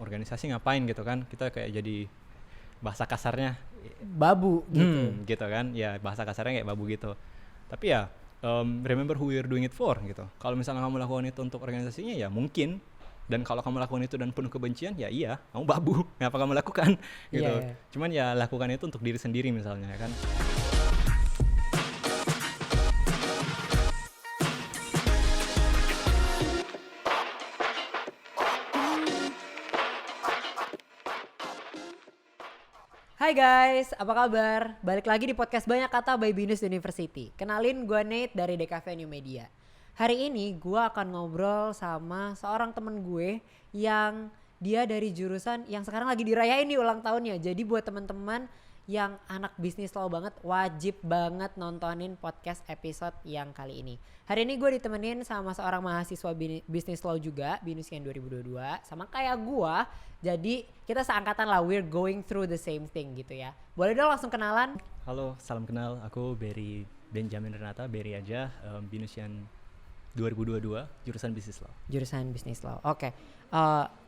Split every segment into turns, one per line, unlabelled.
organisasi ngapain gitu kan, kita kayak jadi bahasa kasarnya
babu gitu.
gitu kan, ya bahasa kasarnya kayak babu gitu. Tapi ya remember who you're doing it for gitu. Kalau misalnya kamu lakukan itu untuk organisasinya ya mungkin, dan kalau kamu lakukan itu dan penuh kebencian ya iya kamu babu, ngapa kamu lakukan gitu.
Yeah.
Cuman ya lakukan itu untuk diri sendiri misalnya kan.
Hai guys, apa kabar? Balik lagi di podcast Banyak Kata by Binus University. Kenalin, gue Nate dari DKV New Media. Hari ini gue akan ngobrol sama seorang temen gue yang dia dari jurusan yang sekarang lagi dirayain nih ulang tahunnya. Jadi buat teman-teman yang anak bisnis law banget, wajib banget nontonin podcast episode yang kali ini. Hari ini gue ditemenin sama seorang mahasiswa bisnis law juga, Binusian 2022, sama kayak gue. Jadi kita seangkatan lah, we're going through the same thing gitu ya. Boleh dong langsung kenalan?
Halo, salam kenal, aku Berry Benjamin Renata, Berry aja, Binusian 2022, jurusan bisnis law.
Jurusan bisnis law, oke.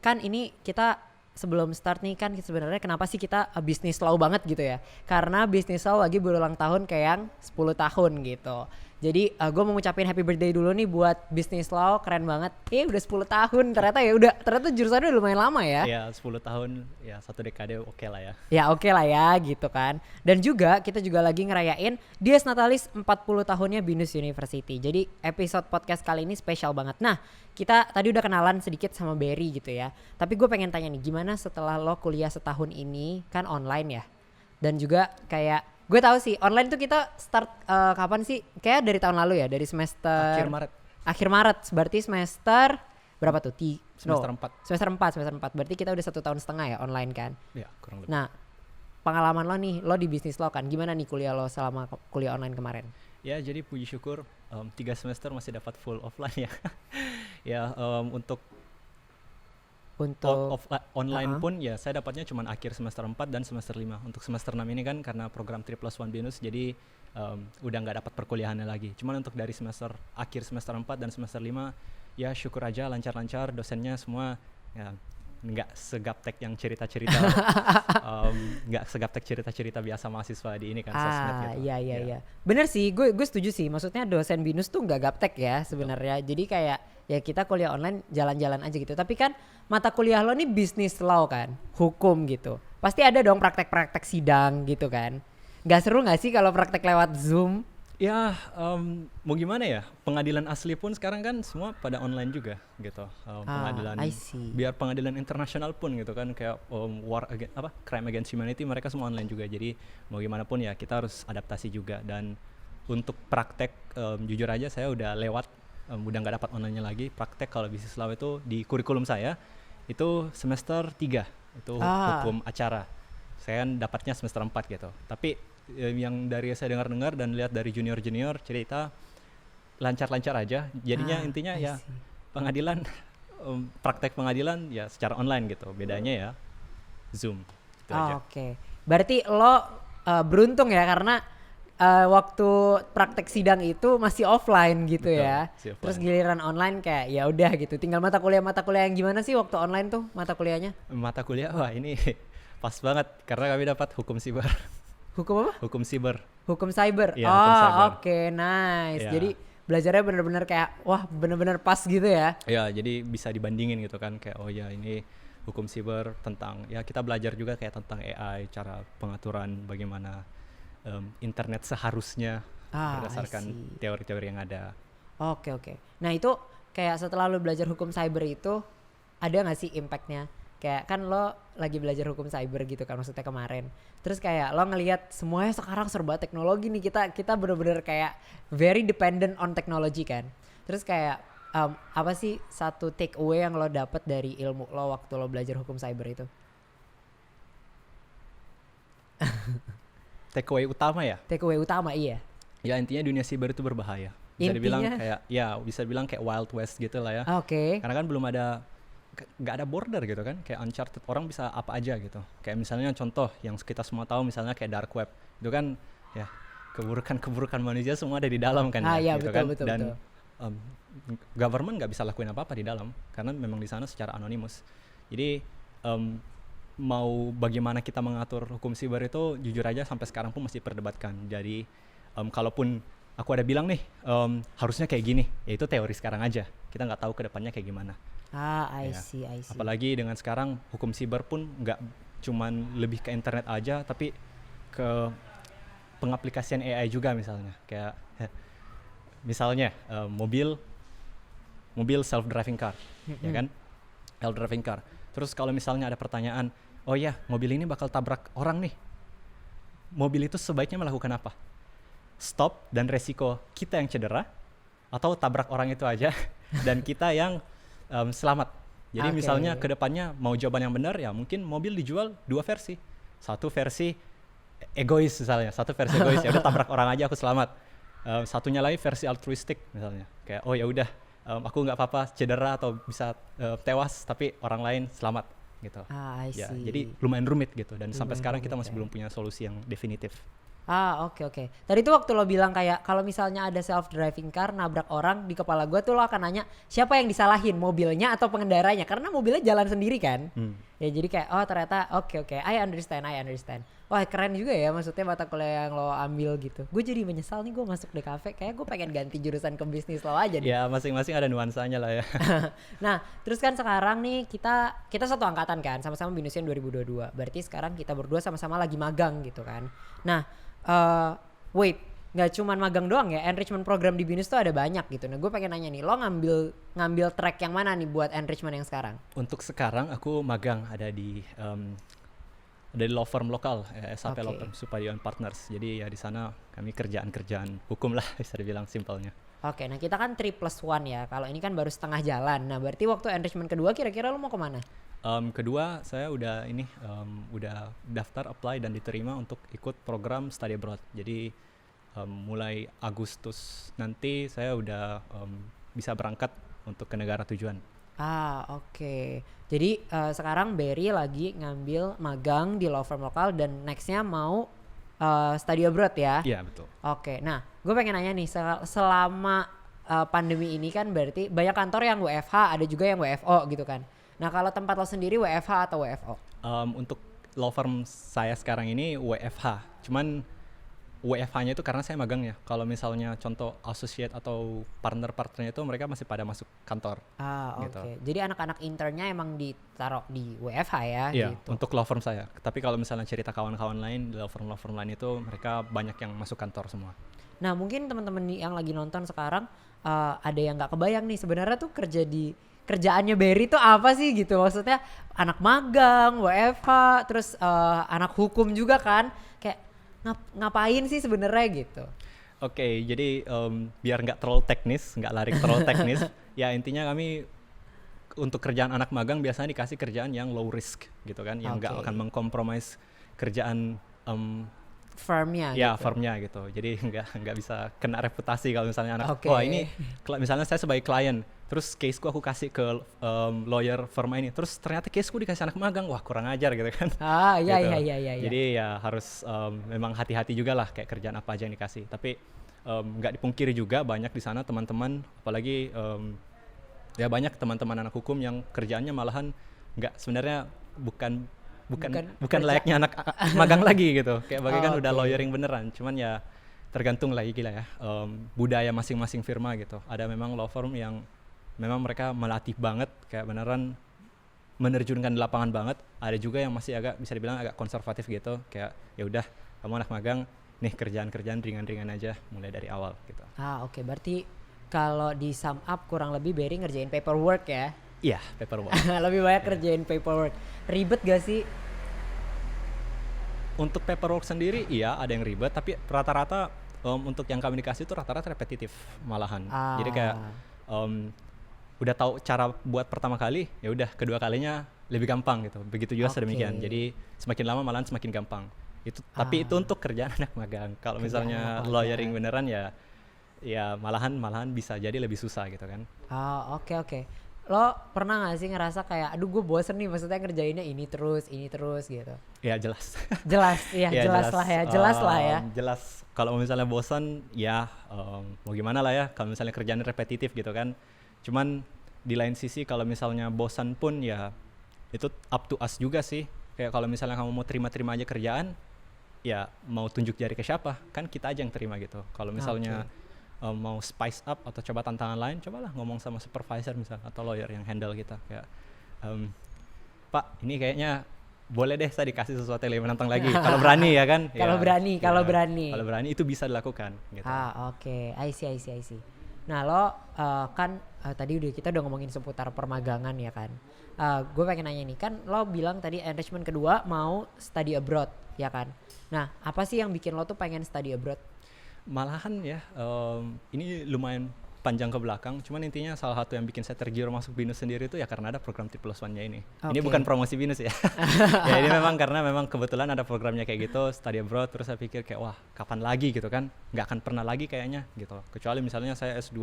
Kan ini kita sebelum start nih kan sebenarnya kenapa sih kita bisnis law banget gitu ya? Karena bisnis law lagi berulang tahun kayak yang 10 tahun gitu. Jadi gue mau ngucapin happy birthday dulu nih buat bisnis law, keren banget. Udah 10 tahun ternyata ternyata jurusannya udah lumayan lama ya.
Ya 10 tahun, ya 1 dekade oke lah ya.
Ya oke lah ya gitu kan. Dan juga kita juga lagi ngerayain Dies Natalis 40 tahunnya Binus University. Jadi episode podcast kali ini spesial banget. Nah, kita tadi udah kenalan sedikit sama Berry gitu ya. Tapi gue pengen tanya nih, gimana setelah lo kuliah setahun ini kan online ya? Dan juga kayak gue tahu sih online tuh kita start kapan sih? Kayak dari tahun lalu ya, dari semester Akhir Maret. Berarti semester berapa tuh?
Semester 4.
Semester 4. Berarti kita udah 1,5 tahun ya online kan?
Ya, kurang lebih.
Nah, pengalaman lo nih, lo di bisnis lo kan, gimana nih kuliah lo selama kuliah online kemarin?
Ya, jadi puji syukur 3 semester masih dapat full offline ya. Ya, untuk online pun ya saya dapatnya cuma akhir semester 4 dan semester 5. Untuk semester 6 ini kan karena program 3+1 Binus, jadi udah gak dapat perkuliahannya lagi. Cuman untuk dari akhir semester 4 dan semester 5 ya syukur aja lancar-lancar, dosennya semua ya nggak segaptek yang cerita-cerita nggak segaptek cerita-cerita biasa mahasiswa di ini kan sosmed gitu.
Iya. Bener sih, gue setuju sih. Maksudnya dosen binus tuh nggak gaptek ya sebenarnya. Jadi kayak ya kita kuliah online jalan-jalan aja gitu. Tapi kan mata kuliah lo nih bisnis law kan, hukum gitu. Pasti ada dong praktek-praktek sidang gitu kan. Nggak seru nggak sih kalau praktek lewat Zoom?
Ya mau gimana ya, pengadilan asli pun sekarang kan semua pada online juga gitu. Pengadilan biar pengadilan internasional pun gitu kan, kayak crime against humanity, mereka semua online juga. Jadi mau gimana pun ya kita harus adaptasi juga. Dan untuk praktek jujur aja saya udah lewat, udah nggak dapat online-nya lagi. Praktek kalau bisnis law itu di kurikulum saya itu semester 3 itu hukum acara. Saya kan dapatnya semester 4 gitu. Tapi yang dari saya dengar-dengar dan lihat dari junior-junior cerita lancar-lancar aja. Jadinya intinya ya pengadilan, praktek pengadilan ya secara online gitu. Bedanya ya Zoom gitu aja.
Oke. Berarti lo beruntung ya karena waktu praktek sidang itu masih offline gitu. Betul, ya. Offline. Terus giliran online kayak ya udah gitu. Tinggal mata kuliah yang gimana sih waktu online tuh mata kuliahnya?
Mata kuliah wah ini pas banget karena kami dapat hukum siber.
Hukum apa?
Hukum cyber.
Ya, oke, nice. Ya. Jadi belajarnya bener-bener kayak wah bener-bener pas gitu ya?
Ya, jadi bisa dibandingin gitu kan kayak oh ya ini hukum siber tentang ya kita belajar juga kayak tentang AI, cara pengaturan bagaimana internet seharusnya berdasarkan teori-teori yang ada.
Oke. Nah itu kayak setelah lo belajar hukum cyber itu ada nggak sih impactnya? Kayak kan lo lagi belajar hukum cyber gitu kan maksudnya kemarin. Terus kayak lo ngelihat semuanya sekarang serba teknologi nih, kita bener-bener kayak very dependent on technology kan. Terus kayak apa sih satu take away yang lo dapet dari ilmu lo waktu lo belajar hukum cyber itu?
Take away utama ya?
Take away utama iya.
Ya intinya dunia cyber itu berbahaya. Bisa dibilang kayak Wild West gitu lah ya.
Oke.
Karena kan belum ada, nggak ada border gitu kan, kayak uncharted, orang bisa apa aja gitu. Kayak misalnya contoh yang kita semua tahu misalnya kayak dark web itu kan ya keburukan manusia semua ada di dalam kan gitu
betul,
kan.
betul,
dan government nggak bisa lakuin apa-apa di dalam karena memang di sana secara anonimus. Jadi mau bagaimana kita mengatur hukum siber itu jujur aja sampai sekarang pun masih perdebatkan. Jadi kalaupun aku ada bilang nih harusnya kayak gini, ya itu teori sekarang aja. Kita nggak tahu ke depannya kayak gimana.
I see.
Apalagi dengan sekarang hukum siber pun nggak cuman lebih ke internet aja, tapi ke pengaplikasian AI juga misalnya. Kayak misalnya mobil self driving car, ya kan? Self driving car. Terus kalau misalnya ada pertanyaan, oh ya mobil ini bakal tabrak orang nih, mobil itu sebaiknya melakukan apa? Stop dan resiko kita yang cedera atau tabrak orang itu aja dan kita yang selamat. Jadi misalnya ke depannya mau jawaban yang benar, ya mungkin mobil dijual 2 versi. Satu versi egois misalnya, ya udah tabrak orang aja aku selamat. Satunya lagi versi altruistik misalnya, kayak oh ya udah aku nggak apa-apa cedera atau bisa tewas tapi orang lain selamat gitu. Ya, jadi lumayan rumit gitu dan sampai sekarang kita masih belum punya solusi yang definitif.
Oke. Tadi tuh waktu lo bilang kayak kalau misalnya ada self driving car nabrak orang, di kepala gue tuh lo akan nanya siapa yang disalahin, mobilnya atau pengendaranya, karena mobilnya jalan sendiri kan. Ya jadi kayak oh ternyata oke. I understand. Wah keren juga ya, maksudnya mata kuliah yang lo ambil gitu. Gue jadi menyesal nih gue masuk DKV, kayak gue pengen ganti jurusan ke bisnis lo aja nih.
Ya masing-masing ada nuansanya lah ya.
Nah terus kan sekarang nih kita satu angkatan kan, sama-sama Binusian 2022. Berarti sekarang kita berdua sama-sama lagi magang gitu kan. Nah wait, nggak cuman magang doang ya, enrichment program di Binus tuh ada banyak gitu. Nah gue pengen nanya nih, lo ngambil track yang mana nih buat enrichment yang sekarang?
Untuk sekarang aku magang ada di law firm lokal, SAP Law Firm Supadion Partners. Jadi ya di sana kami kerjaan hukum lah bisa dibilang simpelnya.
Oke, nah kita kan 3+1 ya. Kalau ini kan baru setengah jalan. Nah berarti waktu enrichment kedua kira-kira lo mau kemana?
Kedua saya udah daftar apply dan diterima untuk ikut program study abroad. Jadi mulai Agustus nanti saya udah bisa berangkat untuk ke negara tujuan.
Oke. Jadi sekarang Berry lagi ngambil magang di law firm lokal dan nextnya mau study abroad ya?
Iya betul.
Oke, nah gue pengen nanya nih, selama pandemi ini kan berarti banyak kantor yang WFH, ada juga yang WFO gitu kan. Nah kalau tempat lo sendiri WFH atau WFO?
Untuk law firm saya sekarang ini WFH, cuman WFH-nya itu karena saya magang ya. Kalau misalnya contoh associate atau partner-partnernya itu mereka masih pada masuk kantor.
Gitu. Jadi anak-anak internnya emang ditaruh di WFH ya?
Iya,
gitu.
Untuk law firm saya. Tapi kalau misalnya cerita kawan-kawan lain, law firm lain itu mereka banyak yang masuk kantor semua.
Nah mungkin teman-teman yang lagi nonton sekarang ada yang nggak kebayang nih sebenarnya tuh kerjaannya Berry tuh apa sih gitu, maksudnya anak magang, WFH, terus anak hukum juga kan, kayak ngapain sih sebenarnya gitu?
Oke, jadi biar nggak terlalu teknis, nggak lari terlalu teknis, ya intinya kami untuk kerjaan anak magang biasanya dikasih kerjaan yang low risk gitu kan, yang nggak akan mengkompromis kerjaan
firmnya
ya
gitu.
Firmnya gitu, jadi nggak bisa kena reputasi kalau misalnya anak wah ini misalnya saya sebagai klien terus caseku aku kasih ke lawyer firm ini, terus ternyata caseku dikasih anak magang, wah kurang ajar gitu kan.
Iya.
Jadi ya harus memang hati-hati juga lah kayak kerjaan apa aja yang dikasih, tapi nggak dipungkiri juga banyak di sana teman-teman, apalagi ya banyak teman-teman anak hukum yang kerjaannya malahan nggak, sebenarnya bukan layaknya anak magang lagi gitu, kayak bagaikan udah lawyering beneran, cuman ya tergantung lagi gila ya budaya masing-masing firma gitu. Ada memang law firm yang memang mereka melatih banget, kayak beneran menerjunkan di lapangan banget. Ada juga yang masih agak bisa dibilang agak konservatif gitu, kayak ya udah kamu anak magang nih, kerjaan ringan-ringan aja mulai dari awal gitu.
Oke, berarti kalau di sum up kurang lebih Berry ngerjain paperwork ya?
Iya, paperwork.
Lebih banyak kerjain paperwork. Ribet gak sih?
Untuk paperwork sendiri iya ada yang ribet, tapi rata-rata untuk yang kami dikasih itu rata-rata repetitif malahan. Jadi kayak udah tahu cara buat pertama kali, ya udah kedua kalinya lebih gampang gitu. Begitu juga sedemikian. Jadi semakin lama malahan semakin gampang. Itu tapi itu untuk kerjaan anak magang. Kalau misalnya lawyering beneran ya malahan bisa jadi lebih susah gitu kan.
Oke. Lo pernah gak sih ngerasa kayak aduh gue bosen nih, maksudnya ngerjainnya ini terus gitu?
Ya jelas.
Jelas lah ya.
Jelas. Kalau misalnya bosan ya mau gimana lah ya, kalau misalnya kerjaan repetitif gitu kan. Cuman di lain sisi kalau misalnya bosan pun ya itu up to us juga sih. Kayak kalau misalnya kamu mau terima aja kerjaan, ya mau tunjuk jari ke siapa, kan kita aja yang terima gitu. Kalau misalnya mau spice up atau coba tantangan lain, cobalah ngomong sama supervisor misalnya atau lawyer yang handle kita kayak, Pak ini kayaknya boleh deh saya dikasih sesuatu yang lebih menantang lagi. Kalau berani ya kan.
Kalau berani
itu bisa dilakukan gitu.
Oke. I see. Nah lo kan tadi kita udah ngomongin seputar permagangan ya kan. Gue pengen nanya nih, kan lo bilang tadi enrichment kedua mau study abroad ya kan. Nah apa sih yang bikin lo tuh pengen study abroad?
Malahan ya ini lumayan panjang ke belakang, cuman intinya salah satu yang bikin saya tergiur masuk BINUS sendiri itu ya karena ada program T+1-nya ini. Ini bukan promosi BINUS ya. Ya ini memang karena kebetulan ada programnya kayak gitu, study abroad, terus saya pikir kayak wah kapan lagi gitu kan, nggak akan pernah lagi kayaknya gitu. Kecuali misalnya saya S2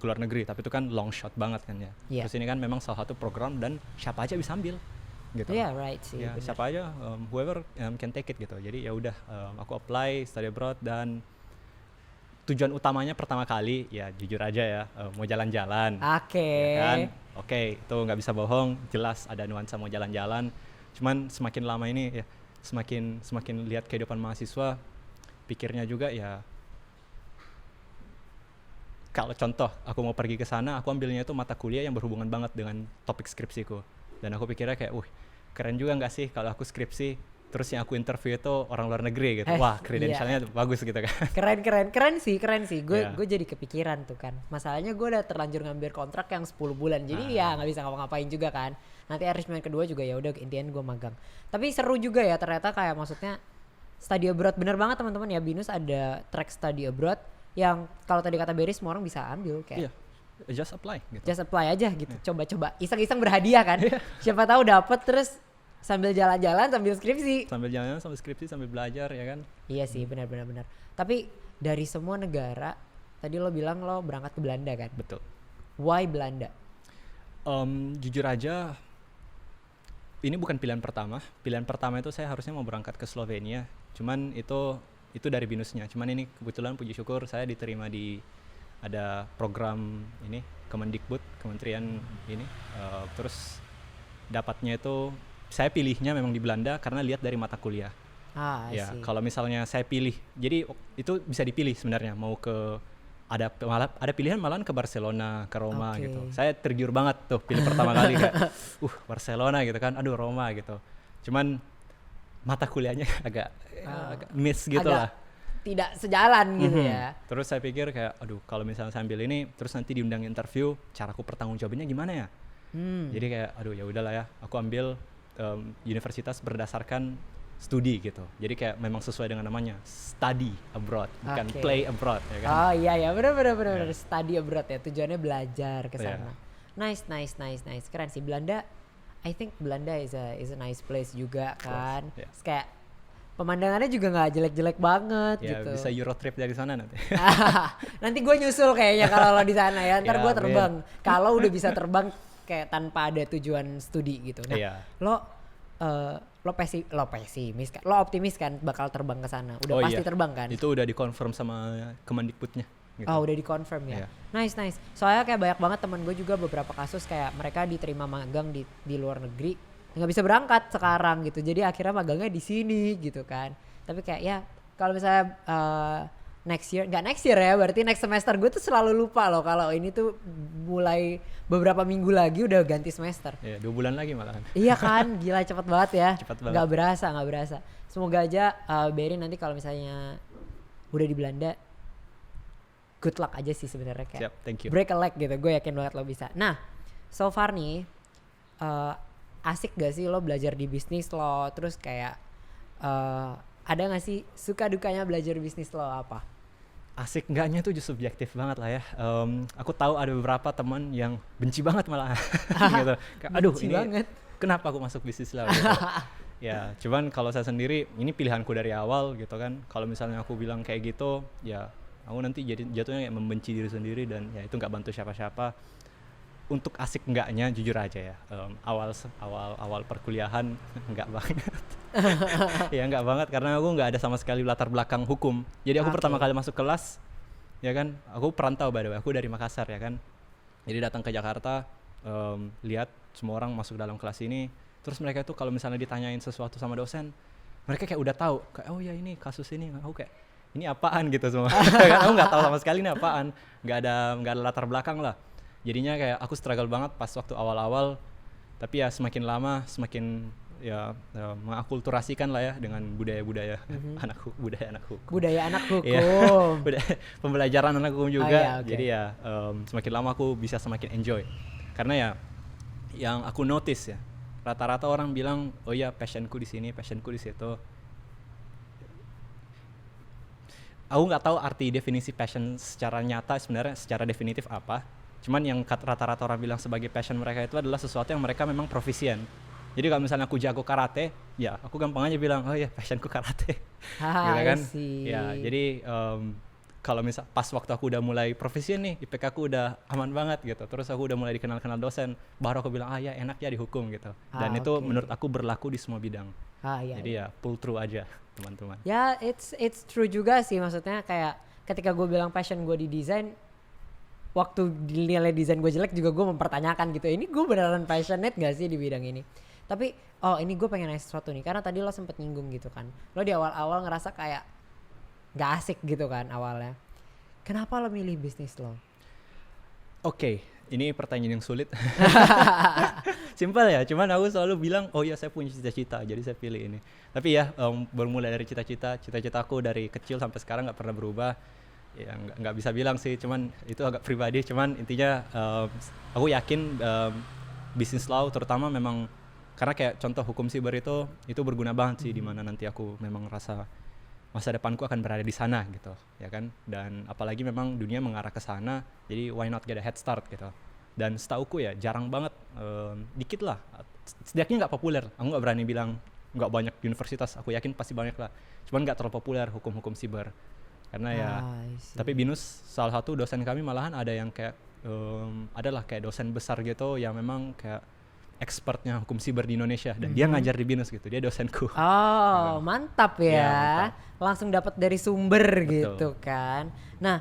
ke luar negeri, tapi itu kan long shot banget kan ya. Terus ini kan memang salah satu program dan siapa aja bisa ambil gitu.
Right sih.
Ya, siapa aja, whoever can take it gitu. Jadi ya udah aku apply study abroad dan tujuan utamanya pertama kali ya jujur aja ya mau jalan-jalan. Ya kan? Itu nggak bisa bohong, jelas ada nuansa mau jalan-jalan. Cuman semakin lama ini ya semakin lihat kehidupan mahasiswa, pikirnya juga ya kalau contoh aku mau pergi ke sana, aku ambilnya itu mata kuliah yang berhubungan banget dengan topik skripsiku. Dan aku pikirnya kayak, keren juga nggak sih kalau aku skripsi terus yang aku interview itu orang luar negeri gitu. Wah, credentialnya bagus gitu kan.
Keren sih. Gue jadi kepikiran tuh kan. Masalahnya gue udah terlanjur ngambil kontrak yang 10 bulan. Jadi ya nggak bisa ngapa-ngapain juga kan. Nanti enrichment kedua juga ya udah intinya gue magang. Tapi seru juga ya ternyata kayak maksudnya study abroad, bener banget teman-teman ya, BINUS ada track study abroad yang kalau tadi kata Berry semua orang bisa ambil kayak.
Just apply gitu.
Just apply aja gitu. Coba-coba iseng-iseng berhadiah kan. Siapa tahu dapet terus sambil jalan-jalan sambil skripsi sambil belajar ya kan. Iya sih, benar. Tapi dari semua negara tadi lo bilang lo berangkat ke Belanda kan.
Betul.
Why Belanda?
Jujur aja ini bukan pilihan pertama itu saya harusnya mau berangkat ke Slovenia, cuman itu dari BINUS-nya. Cuman ini kebetulan puji syukur saya diterima di ada program ini Kemendikbud, kementerian ini, terus dapatnya itu saya pilihnya memang di Belanda karena lihat dari mata kuliah. Ya, kalau misalnya saya pilih, jadi itu bisa dipilih sebenarnya mau ke ada pilihan malahan ke Barcelona, ke Roma gitu. Saya tergiur banget tuh pilih pertama kali kayak Barcelona gitu kan, aduh Roma gitu. Cuman mata kuliahnya agak miss gitu lah.
Tidak sejalan gitu ya.
Terus saya pikir kayak aduh kalau misalnya saya ambil ini terus nanti diundang interview, caraku pertanggungjawabannya gimana ya? Jadi kayak aduh ya udahlah ya, aku ambil universitas berdasarkan studi gitu. Jadi kayak memang sesuai dengan namanya, study abroad, bukan play abroad ya kan.
Oh iya benar. Study abroad ya, tujuannya belajar ke sana. Nice. Keren sih. Belanda, I think Belanda is a nice place juga kan. Kayak pemandangannya juga nggak jelek-jelek banget gitu.
Bisa Euro trip dari sana nanti.
Nanti gue nyusul kayaknya kalau lo di sana ya. Ntar gue terbang. Kalau udah bisa terbang kayak tanpa ada tujuan studi gitu. Nah, lo pesimis kan? Lo optimis kan bakal terbang ke sana? Udah pasti terbang kan?
Itu udah dikonfirm sama Kemendikbudnya. Gitu.
Udah dikonfirm ya. Nice. Soalnya kayak banyak banget teman gue juga beberapa kasus kayak mereka diterima magang di luar negeri, nggak bisa berangkat sekarang gitu. Jadi akhirnya magangnya di sini gitu kan. Tapi kayak ya kalau misalnya next year ya, berarti next semester gue tuh selalu lupa loh kalau ini tuh mulai beberapa minggu lagi udah ganti semester.
2 bulan lagi malahan.
Iya kan, gila cepet banget ya.
Cepet banget.
Gak berasa. Semoga aja Berry nanti kalau misalnya udah di Belanda, good luck aja sih sebenarnya kayak.
Siap, thank you.
Break a leg gitu, gue yakin banget lo bisa. Nah, so far nih asik gak sih lo belajar di bisnis lo, terus kayak ada gak sih suka dukanya belajar bisnis lo apa?
Asik enggaknya tuh justru subjektif banget lah ya. Aku tahu ada beberapa teman yang benci banget malah gitu. Aduh benci ini banget. Kenapa aku masuk bisnis lah gitu. Ya cuman kalau saya sendiri ini pilihanku dari awal gitu kan. Kalau misalnya aku bilang kayak gitu ya aku nanti jatuhnya kayak membenci diri sendiri dan ya itu nggak bantu siapa-siapa. Untuk asik enggaknya jujur aja ya, awal perkuliahan enggak banget. Ya enggak banget karena aku enggak ada sama sekali latar belakang hukum. Jadi aku pertama kali masuk kelas ya kan, aku perantau by the way, aku dari Makassar ya kan. Jadi datang ke Jakarta, lihat semua orang masuk dalam kelas ini Terus mereka itu kalau misalnya ditanyain sesuatu sama dosen, mereka kayak udah tahu, kayak oh ya ini kasus ini, aku kayak ini apaan gitu semua. Aku nggak tahu sama sekali ini apaan, nggak ada latar belakang lah. Jadinya kayak aku struggle banget pas waktu awal-awal, tapi ya semakin lama semakin ya mengakulturasikan lah ya dengan budaya anak hukum.
Budaya anak hukum.
Budaya pembelajaran anak hukum juga. Jadi ya semakin lama aku bisa semakin enjoy. Karena ya yang aku notice ya, rata-rata orang bilang, oh ya passionku di sini, passionku di situ. Aku nggak tahu arti definisi passion secara nyata sebenarnya secara definitif apa. Cuman yang rata-rata orang bilang sebagai passion mereka itu adalah sesuatu yang mereka memang profisien. Jadi kalau misalnya aku jago karate, ya aku gampang aja bilang, oh ya passionku karate. Gitu kan? Ya, jadi kalau misal pas waktu aku udah mulai profisien nih, IPK aku udah aman banget gitu. Terus aku udah mulai dikenal-kenal dosen, baru aku bilang, ya enak ya dihukum gitu. Dan itu menurut aku berlaku di semua bidang. Jadi ya pull through aja teman-teman.
Ya it's true juga sih, maksudnya kayak ketika gue bilang passion gue di desain, waktu nilai desain gue jelek juga gue mempertanyakan gitu, ini gue beneran passionate gak sih di bidang ini. Tapi ini gue pengen nanya sesuatu nih, karena tadi lo sempet nyinggung gitu kan, lo di awal-awal ngerasa kayak gak asik gitu kan awalnya. Kenapa lo milih bisnis lo?
Oke, ini pertanyaan yang sulit. Simpel ya, cuman aku selalu bilang, oh ya saya punya cita-cita, jadi saya pilih ini. Tapi ya bermula dari cita-cita aku dari kecil sampai sekarang gak pernah berubah. Ya nggak bisa bilang sih, cuman itu agak pribadi. Cuman intinya aku yakin bisnis law terutama memang karena kayak contoh hukum siber itu berguna banget sih, di mana nanti aku memang rasa masa depanku akan berada di sana gitu, ya kan. Dan apalagi memang dunia mengarah ke sana, jadi why not get a head start gitu. Dan setauku ya jarang banget, dikit lah, setidaknya nggak populer. Aku nggak berani bilang nggak banyak universitas, aku yakin pasti banyak lah, cuman nggak terlalu populer hukum siber. Karena ya, tapi BINUS salah satu dosen kami malahan ada yang kayak adalah kayak dosen besar gitu yang memang kayak expertnya hukum siber di Indonesia, dan dia ngajar di BINUS gitu, dia dosenku.
Mantap ya, mantap. Langsung dapat dari sumber. Betul. Gitu kan. Nah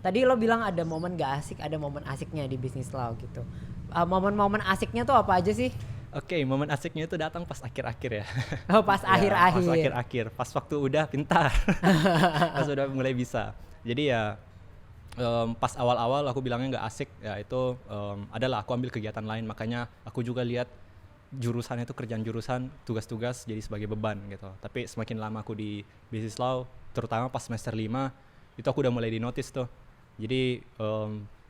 tadi lo bilang ada momen gak asik, ada momen asiknya di bisnis lo gitu. Momen-momen asiknya tuh apa aja sih?
Oke, momen asiknya itu datang pas akhir-akhir ya.
Pas akhir-akhir.
Pas akhir-akhir, pas waktu udah pintar, pas udah mulai bisa. Jadi ya pas awal-awal aku bilangnya nggak asik, ya itu adalah aku ambil kegiatan lain, makanya aku juga lihat jurusan itu kerjaan jurusan, tugas-tugas jadi sebagai beban gitu. Tapi semakin lama aku di business law, terutama pas semester 5, itu aku udah mulai di notice tuh. Jadi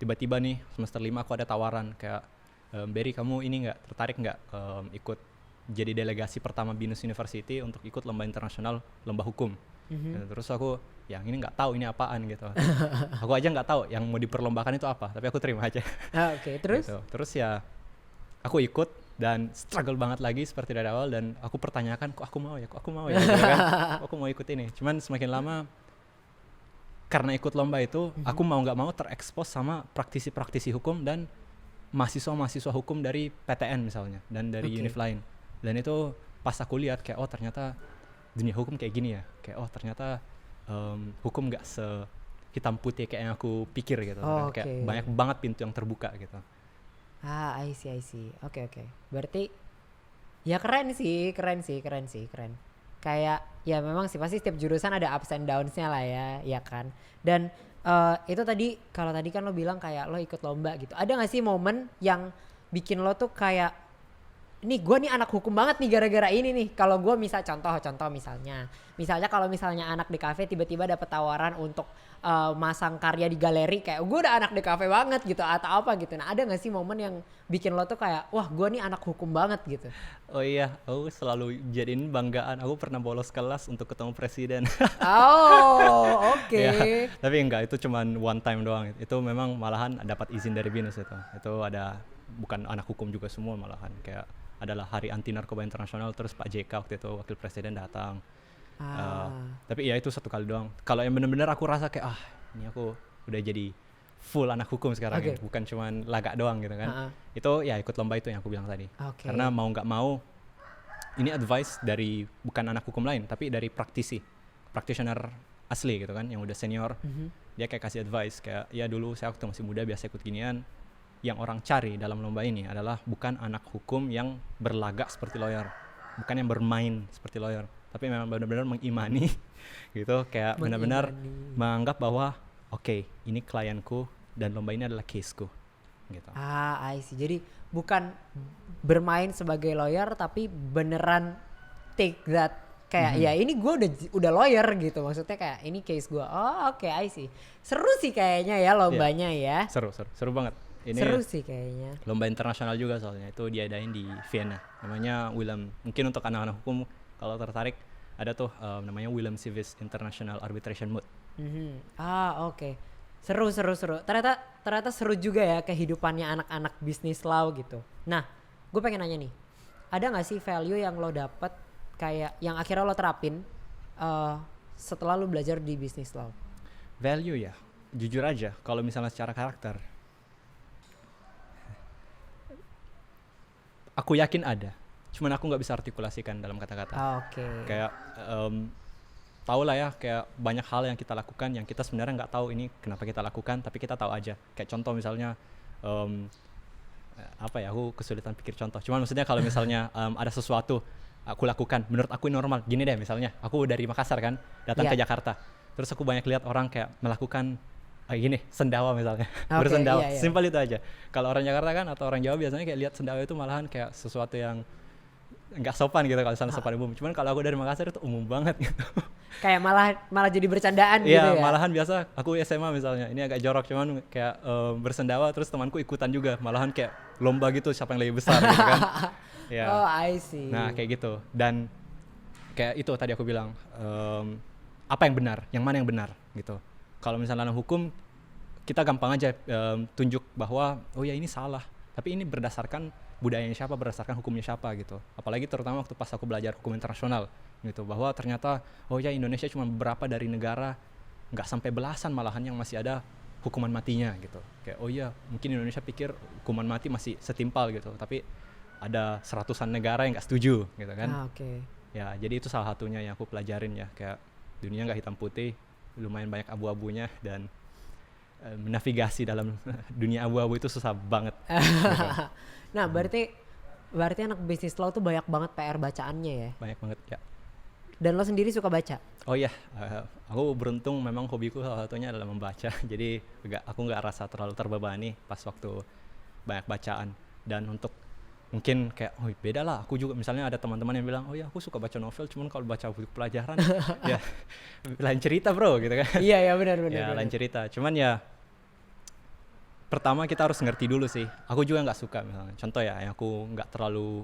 tiba-tiba nih semester 5 aku ada tawaran kayak, Berry kamu ini nggak tertarik nggak ikut jadi delegasi pertama BINUS University untuk ikut lomba internasional lomba hukum. Terus aku yang ini nggak tahu ini apaan gitu. Aku aja nggak tahu yang mau diperlombakan itu apa, tapi aku terima aja.
Terus?
Gitu. Terus ya aku ikut dan struggle banget lagi seperti dari awal, dan aku pertanyakan kok aku mau ya gitu kan? Aku mau ikut ini. Cuman semakin lama karena ikut lomba itu, aku mau nggak mau terekspos sama praktisi-praktisi hukum dan mahasiswa hukum dari PTN misalnya dan dari univ lain. Dan itu pas aku lihat kayak ternyata dunia hukum kayak gini ya, kayak ternyata hukum nggak sehitam putih kayak yang aku pikir gitu. Kayak banyak banget pintu yang terbuka gitu.
I see. Oke. Berarti ya keren sih. Kayak ya memang sih pasti setiap jurusan ada ups and downs-nya lah ya kan. Dan itu tadi, kalau tadi kan lo bilang kayak lo ikut lomba gitu. Ada gak sih momen yang bikin lo tuh kayak, nih gue nih anak hukum banget nih gara-gara ini nih. Kalau gue contoh misalnya kalau misalnya anak DKV tiba-tiba dapet tawaran untuk masang karya di galeri, kayak gue udah anak DKV banget gitu atau apa gitu. Nah ada gak sih momen yang bikin lo tuh kayak, wah gue nih anak hukum banget gitu?
Oh iya, aku selalu jadiin banggaan, aku pernah bolos kelas untuk ketemu presiden.
Oke.
Ya, tapi enggak, itu cuman one time doang. Itu memang malahan dapat izin dari BINUS itu. Itu ada, bukan anak hukum juga semua malahan, kayak adalah Hari Anti Narkoba Internasional, terus Pak JK waktu itu wakil presiden datang. Tapi ya itu satu kali doang. Kalau yang benar-benar aku rasa kayak ini aku udah jadi full anak hukum sekarang ya, bukan cuman lagak doang gitu kan. Itu ya ikut lomba itu yang aku bilang tadi. Karena mau nggak mau, ini advice dari bukan anak hukum lain, tapi dari practitioner asli gitu kan, yang udah senior. Dia kayak kasih advice kayak, ya dulu saya waktu masih muda biasa ikut ginian, yang orang cari dalam lomba ini adalah bukan anak hukum yang berlagak seperti lawyer, bukan yang bermain seperti lawyer, tapi memang benar-benar mengimani gitu, kayak benar-benar menganggap bahwa oke, ini klienku dan lomba ini adalah caseku gitu.
I see. Jadi bukan bermain sebagai lawyer tapi beneran take that kayak ya ini gue udah lawyer gitu, maksudnya kayak ini case gue. Oke, I see. Seru sih kayaknya ya lombanya ya.
Seru banget. Ini
seru sih kayaknya.
Lomba internasional juga soalnya, itu diadain di Vienna. Namanya Willem. Mungkin untuk anak-anak hukum kalau tertarik ada tuh namanya Willem Civis International Arbitration Moot.
Oke. Seru. Ternyata seru juga ya kehidupannya anak-anak bisnis law gitu. Nah, gue pengen nanya nih, ada nggak sih value yang lo dapet kayak yang akhirnya lo terapin setelah lo belajar di bisnis law?
Value ya, jujur aja, kalau misalnya secara karakter, aku yakin ada, cuman aku nggak bisa artikulasikan dalam kata-kata.
Oke.
Kayak tahu lah ya, kayak banyak hal yang kita lakukan yang kita sebenarnya nggak tahu ini kenapa kita lakukan, tapi kita tahu aja. Kayak contoh misalnya aku kesulitan pikir contoh. Cuman maksudnya kalau misalnya ada sesuatu aku lakukan, menurut aku ini normal. Gini deh misalnya, aku dari Makassar kan, datang ke Jakarta, terus aku banyak lihat orang kayak melakukan gini, sendawa misalnya, bersendawa, simpel itu aja. Kalau orang Jakarta kan atau orang Jawa biasanya kayak lihat sendawa itu malahan kayak sesuatu yang nggak sopan gitu kalau sana sopan umum. Cuman kalau aku dari Makassar itu umum banget gitu.
Kayak malah jadi bercandaan gitu ya.
Iya, malahan biasa aku SMA misalnya, ini agak jorok cuman kayak bersendawa terus temanku ikutan juga, malahan kayak lomba gitu siapa yang lebih besar gitu kan. Yeah.
Oh, I see.
Nah, kayak gitu. Dan kayak itu tadi aku bilang apa yang benar, yang mana yang benar gitu. Kalau misalnya dalam hukum kita gampang aja tunjuk bahwa oh ya ini salah, tapi ini berdasarkan budayanya siapa, berdasarkan hukumnya siapa gitu. Apalagi terutama waktu pas aku belajar hukum internasional gitu, bahwa ternyata oh ya Indonesia cuma beberapa dari negara, nggak sampai belasan malahan yang masih ada hukuman matinya gitu. Kayak oh ya mungkin Indonesia pikir hukuman mati masih setimpal gitu, tapi ada seratusan negara yang nggak setuju gitu kan.
Okay.
Ya jadi itu salah satunya yang aku pelajarin ya, kayak dunia nggak hitam putih, lumayan banyak abu-abunya, dan menavigasi dalam dunia abu-abu itu susah banget. Gitu.
Nah berarti anak bisnis law tuh banyak banget PR bacaannya ya? Banyak
banget ya.
Dan lo sendiri suka baca?
Oh iya, aku beruntung memang hobiku salah satunya adalah membaca. Jadi aku nggak rasa terlalu terbebani pas waktu banyak bacaan. Dan untuk mungkin kayak oh beda lah, aku juga misalnya ada teman-teman yang bilang oh ya aku suka baca novel, cuman kalau baca buku pelajaran ya lain cerita bro gitu kan.
Iya benar
ya lain cerita, cuman ya pertama kita harus ngerti dulu sih. Aku juga nggak suka misalnya contoh ya, yang aku nggak terlalu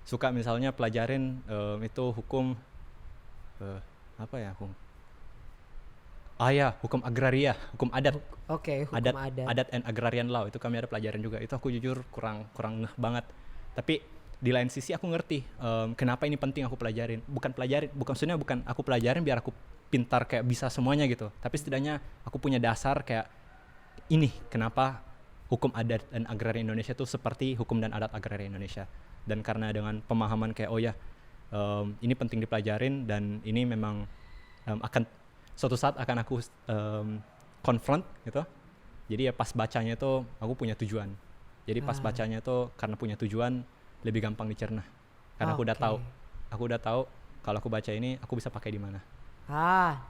suka misalnya pelajarin itu hukum hukum agraria, hukum adat.
Hukum
adat and agrarian law, itu kami ada pelajaran juga. Itu aku jujur kurang ngeh banget. Tapi di lain sisi aku ngerti kenapa ini penting aku pelajarin. Bukan maksudnya bukan aku pelajarin biar aku pintar kayak bisa semuanya gitu. Tapi setidaknya aku punya dasar kayak ini kenapa hukum adat dan agraria Indonesia itu seperti hukum dan adat agraria Indonesia. Dan karena dengan pemahaman kayak oh ya ini penting dipelajarin dan ini memang akan suatu saat akan aku confront gitu. Jadi ya pas bacanya itu aku punya tujuan. Jadi pas bacanya itu karena punya tujuan lebih gampang dicerna. Karena aku udah tahu kalau aku baca ini aku bisa pakai di mana.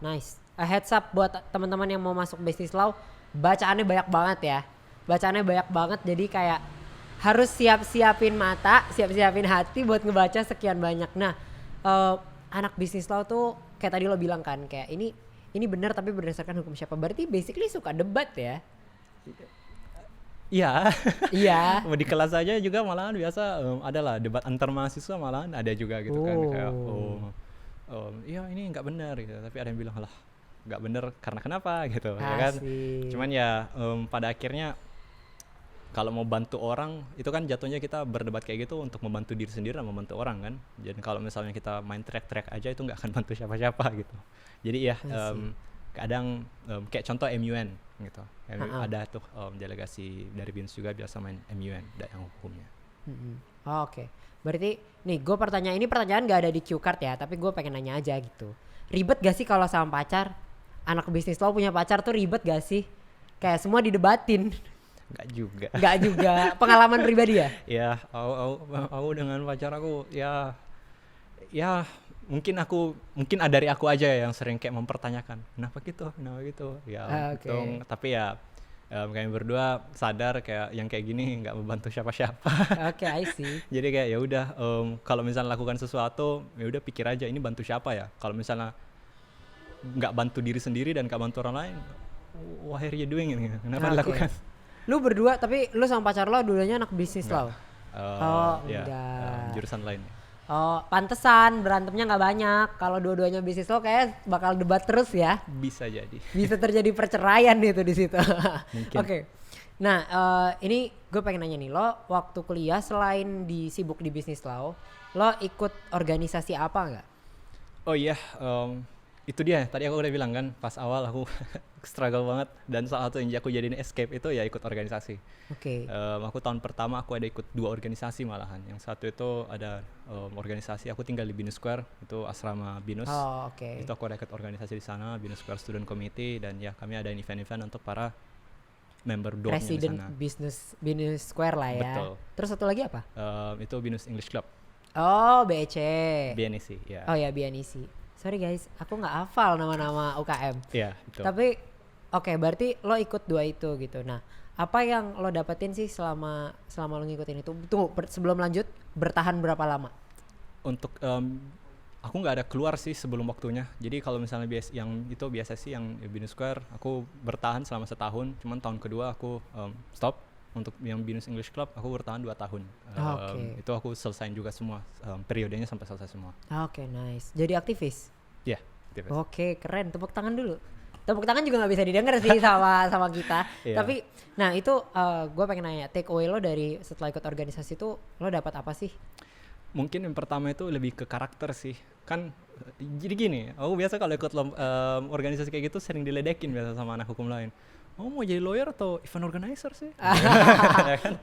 Nice. A heads up buat teman-teman yang mau masuk bisnis law, bacaannya banyak banget ya. Bacaannya banyak banget, jadi kayak harus siap-siapin mata, siap-siapin hati buat ngebaca sekian banyak. Nah, anak bisnis law tuh kayak tadi lo bilang kan, kayak ini benar tapi berdasarkan hukum siapa. Berarti basically suka debat ya?
Iya.
Iya.
Di kelas aja juga malahan biasa adalah debat antar mahasiswa, malahan ada juga gitu kan. Kayak iya ini nggak benar gitu. Tapi ada yang bilang lah nggak benar karena kenapa gitu. Ya kan? Cuman ya pada akhirnya kalau mau bantu orang itu kan jatuhnya kita berdebat kayak gitu untuk membantu diri sendiri dan membantu orang kan. Jadi kalau misalnya kita main track aja itu nggak akan bantu siapa-siapa gitu. Jadi ya kadang kayak contoh MUN gitu. Ada tuh delegasi dari BINUS juga biasa main MUN yang hukumnya.
Oke. Berarti nih gue pertanyaan gak ada di cue card ya, tapi gue pengen nanya aja gitu. Ribet gak sih kalau sama pacar? Anak bisnis lo punya pacar tuh ribet gak sih? Kayak semua didebatin.
Nggak juga.
Nggak juga. Pengalaman pribadi ya?
Ya, aku dengan pacar aku ya mungkin dari aku aja yang sering kayak mempertanyakan kenapa gitu ya okay. Tapi ya kami berdua sadar kayak yang kayak gini nggak membantu siapa-siapa.
Oke, I see.
Jadi kayak ya udah kalau misalnya lakukan sesuatu ya udah pikir aja ini bantu siapa ya. Kalau misalnya nggak bantu diri sendiri dan nggak bantu orang lain, why are you doing ini? Kenapa dilakukan?
Lu berdua tapi lu sama pacar lo dulunya anak bisnis lo?
Ya, jurusan lain.
Oh, pantesan berantemnya nggak banyak. Kalau dua-duanya bisnis lo kayak bakal debat terus ya.
Bisa jadi.
Bisa terjadi perceraian itu di situ.
Oke.
Nah, ini gue pengen nanya nih, lo waktu kuliah selain sibuk di bisnis lo ikut organisasi apa nggak?
Oh iya, itu dia. Tadi aku udah bilang kan, pas awal aku struggle banget dan salah satu yang aku jadiin escape itu ya ikut organisasi.
Oke.
Aku tahun pertama aku ada ikut 2 organisasi malahan. Yang satu itu ada organisasi aku tinggal di Binus Square, itu asrama Binus.
Oh, oke.
Itu aku ada ikut organisasi di sana, Binus Square Student Committee, dan ya kami ada event-event untuk para member dormnya di sana.
Resident Binus Square lah ya.
Betul.
Terus satu lagi apa?
Itu Binus English Club.
Oh, BEC.
BNEC, ya.
Oh ya, BNEC. Sorry guys, aku nggak hafal nama-nama UKM.
Iya, betul.
Tapi oke, berarti lo ikut 2 itu gitu. Nah, apa yang lo dapetin sih selama lo ngikutin itu? Tunggu, sebelum lanjut, bertahan berapa lama?
Untuk aku nggak ada keluar sih sebelum waktunya. Jadi kalau misalnya biasa sih yang Binus Square, aku bertahan selama setahun. Cuman tahun kedua aku stop. Untuk yang Binus English Club aku bertahan 2 tahun. Itu aku selesain juga semua, periodenya sampai selesai semua.
Oke, nice. Jadi aktivis?
Iya, aktivis.
Oke, keren. Tepuk tangan dulu. Tepuk tangan juga nggak bisa didengar sih sama kita. Yeah. Tapi, nah itu gue pengen nanya, take away lo dari setelah ikut organisasi itu lo dapat apa sih?
Mungkin yang pertama itu lebih ke karakter sih. Kan jadi gini, aku biasa kalau ikut organisasi kayak gitu sering diledekin biasa sama anak hukum lain. Oh, mau jadi lawyer atau event organizer sih?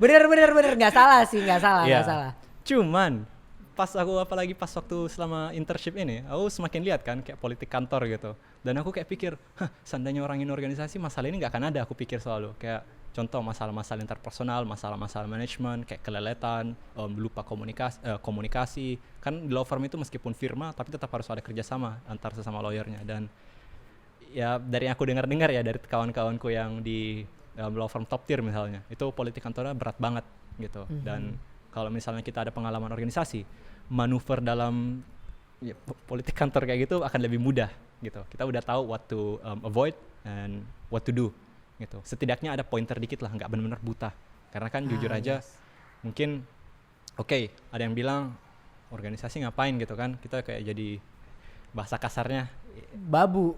Bener, nggak salah sih, nggak salah.
Cuman apalagi pas waktu selama internship ini, aku semakin lihat kan kayak politik kantor gitu. Dan aku kayak pikir, seandainya orang ini organisasi, masalah ini nggak akan ada. Aku pikir selalu kayak contoh masalah-masalah interpersonal, masalah-masalah manajemen, kayak keleletan, lupa komunikasi. Kan di law firm itu meskipun firma, tapi tetap harus ada kerjasama antar sesama lawyernya. Dan ya dari yang aku dengar ya dari kawan-kawanku yang di law firm top tier misalnya, itu politik kantornya berat banget gitu. Dan kalau misalnya kita ada pengalaman organisasi, manuver dalam politik kantor kayak gitu akan lebih mudah gitu. Kita udah tahu what to avoid and what to do gitu. Setidaknya ada pointer dikit lah, nggak benar-benar buta. Karena kan jujur aja mungkin ada yang bilang organisasi ngapain gitu kan, kita kayak jadi bahasa kasarnya
babu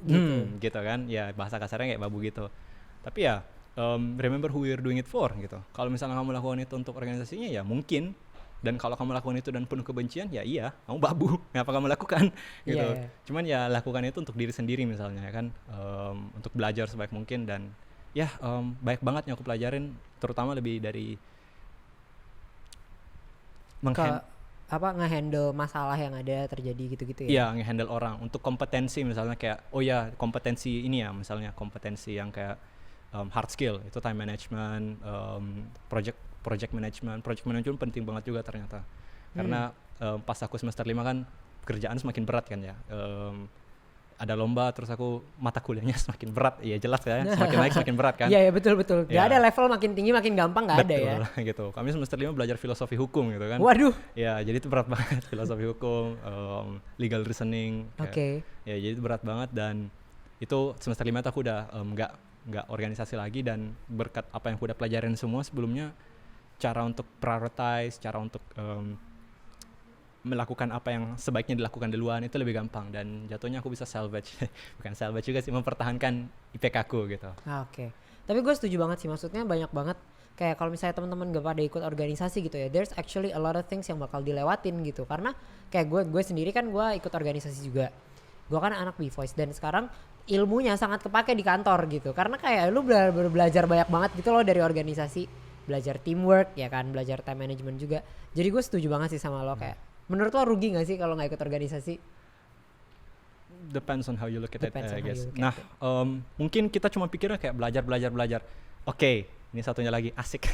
gitu kan, ya bahasa kasarnya kayak babu gitu. Tapi ya remember who you're doing it for gitu. Kalau misalnya kamu lakukan itu untuk organisasinya ya mungkin, dan kalau kamu lakukan itu dan penuh kebencian ya iya kamu babu, ngapa kamu lakukan gitu. Cuman ya lakukan itu untuk diri sendiri misalnya ya kan, untuk belajar sebaik mungkin. Dan ya baik banget yang aku pelajarin, terutama lebih dari
nge-handle masalah yang ada terjadi gitu-gitu ya?
Iya, nge-handle orang. Untuk kompetensi misalnya kayak, kompetensi ini ya, misalnya kompetensi yang kayak hard skill, itu time management, project management penting banget juga ternyata. Karena pas aku semester 5 kan, kerjaan semakin berat kan ya. Ada lomba, terus aku mata kuliahnya semakin berat, ya jelas ya, semakin naik semakin berat kan.
Iya betul. Gak ada level makin tinggi makin gampang, gak ada ya.
Betul gitu. Kami semester 5 belajar filosofi hukum gitu kan.
Waduh.
Ya jadi itu berat banget, filosofi hukum, legal reasoning. Ya jadi itu berat banget, dan itu semester 5 itu aku udah nggak organisasi lagi. Dan berkat apa yang aku udah pelajarin semua sebelumnya, cara untuk prioritize, cara untuk melakukan apa yang sebaiknya dilakukan duluan itu lebih gampang, dan jatuhnya aku bisa salvage bukan salvage juga sih, mempertahankan IPK ku gitu.
Oke. Tapi gue setuju banget sih, maksudnya banyak banget kayak kalau misalnya teman-teman gak pada ikut organisasi gitu ya, there's actually a lot of things yang bakal dilewatin gitu. Karena kayak gue sendiri kan gue ikut organisasi juga, gue kan anak B-Voice, dan sekarang ilmunya sangat kepake di kantor gitu, karena kayak lu belajar banyak banget gitu loh dari organisasi, belajar teamwork ya kan, belajar time management juga. Jadi gue setuju banget sih sama lo, kayak menurut lo rugi gak sih kalau gak ikut organisasi?
Depends on how you look at it, I guess. Nah, mungkin kita cuma pikirnya kayak belajar. Oke, ini satunya lagi asik.